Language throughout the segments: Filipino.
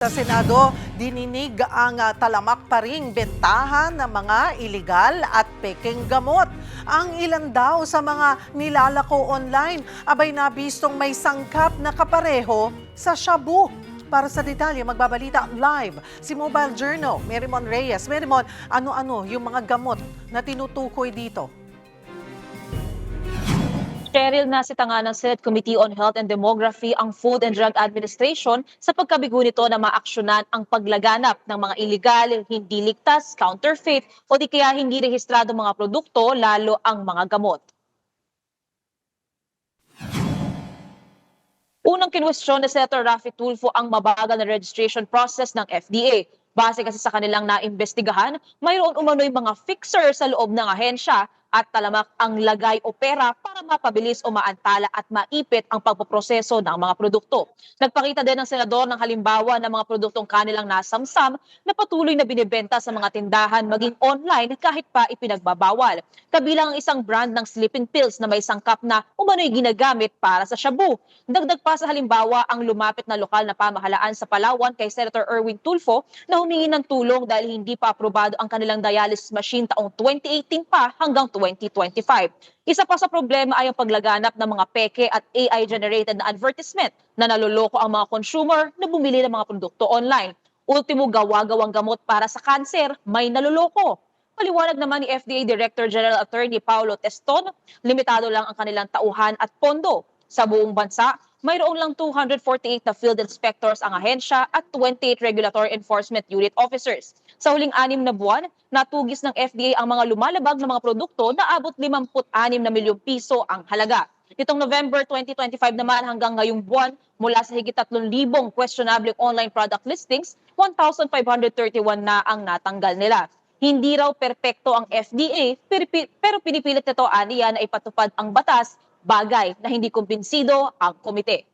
Sa Senado, dininig ang talamak pa ring bentahan ng mga iligal at pekeng gamot. Ang ilan daw sa mga nilalako online, abay nabistong may sangkap na kapareho sa shabu. Para sa detalye, magbabalita live si Mobile Journal, Merimon Reyes. Merimon, ano-ano yung mga gamot na tinutukoy dito? Cheryl, nasita nga ng Senate Committee on Health and Demography ang Food and Drug Administration sa pagkabigo nito na maaksyonan ang paglaganap ng mga illegal, hindi ligtas, counterfeit o di kaya hindi rehistrado mga produkto, lalo ang mga gamot. Unang kinwestiyon ni Senator Raffy Tulfo ang mabagal na registration process ng FDA. Base kasi sa kanilang naimbestigahan, mayroon umano'y mga fixer sa loob ng ahensya at talamak ang lagay o pera para mapabilis o maantala at maipit ang pagpoproseso ng mga produkto. Nagpakita din ng senador ng halimbawa ng mga produktong kanilang nasamsam na patuloy na binibenta sa mga tindahan maging online kahit pa ipinagbabawal. Kabilang ang isang brand ng sleeping pills na may sangkap na umano'y ginagamit para sa shabu. Dagdag pa sa halimbawa ang lumapit na lokal na pamahalaan sa Palawan kay Senator Erwin Tulfo na humingi ng tulong dahil hindi pa aprobado ang kanilang dialysis machine taong 2018 pa hanggang 2025. Isa pa sa problema ay ang paglaganap ng mga peke at AI-generated na advertisement na naloloko ang mga consumer na bumili ng mga produkto online. Ultimo, gawa-gawang gamot para sa kanser, may naloloko. Paliwanag naman ni FDA Director General Attorney Paulo Teston, limitado lang ang kanilang tauhan at pondo. Sa buong bansa, mayroong lang 248 na field inspectors ang ahensya at 28 regulatory enforcement unit officers. Sa huling 6 na buwan, natugis ng FDA ang mga lumalabag na mga produkto na abot 56 na milyong piso ang halaga. Nitong November 2025 naman hanggang ngayong buwan, mula sa higit 3,000 questionable online product listings, 1,531 na ang natanggal nila. Hindi raw perpekto ang FDA, pero pinipilit nito aniya na ipatupad ang batas, bagay na hindi kumbinsido ang komite.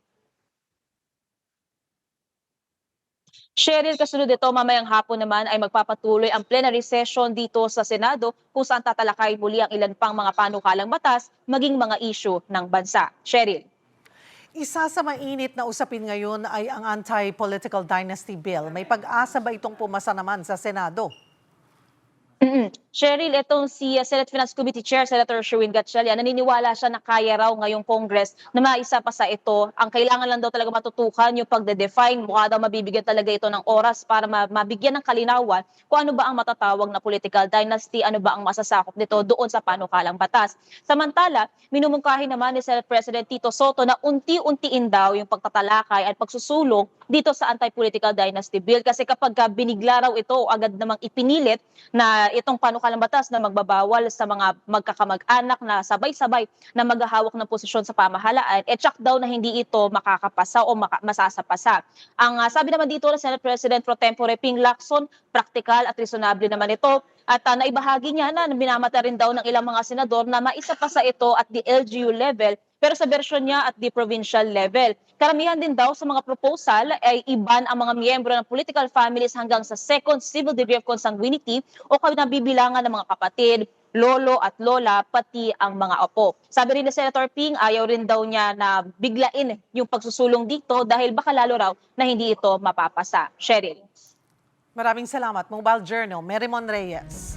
Cheryl, kasunod ito, mamayang hapon naman ay magpapatuloy ang plenary session dito sa Senado kung saan tatalakay muli ang ilan pang mga panukalang batas maging mga issue ng bansa. Cheryl. Isa sa mainit na usapin ngayon ay ang anti-political dynasty bill. May pag-asa ba itong pumasa naman sa Senado? Cheryl, itong si Senate Finance Committee Chair, Senator Sherwin Gatchalian, naniniwala siya na kaya raw ngayong Congress na maisa pa sa ito. Ang kailangan lang daw talaga matutukan yung pagde-define. Mukha daw mabibigyan talaga ito ng oras para mabigyan ng kalinawan kung ano ba ang matatawag na political dynasty, ano ba ang masasakop nito doon sa panukalang batas. Samantala, minumungkahi naman ni Senate President Tito Soto na unti-untiin daw yung pagtatalakay at pagsusulong dito sa anti-political dynasty bill kasi kapag binigla raw ito agad namang ipinilit na itong panukalang batas na magbabawal sa mga magkakamag-anak na sabay-sabay na maghahawak ng posisyon sa pamahalaan, tsak daw na hindi ito makakapasa o masasapasa. Ang sabi naman dito ng Senate President Pro Tempore Ping Lacson, praktikal at reasonable naman ito at naibahagi niya na minamata rin daw ng ilang mga senador na maisapasa ito at the LGU level pero sa bersyon niya at the provincial level. Karamihan din daw sa mga proposal ay iban ang mga miyembro ng political families hanggang sa second civil degree of consanguinity o nabibilangan ng mga kapatid, lolo at lola, pati ang mga apo. Sabi rin ni Senator Ping, ayaw rin daw niya na biglain yung pagsusulong dito dahil baka lalo raw na hindi ito mapapasa. Cheryl. Maraming salamat, Mobile Journal, Merimon Reyes.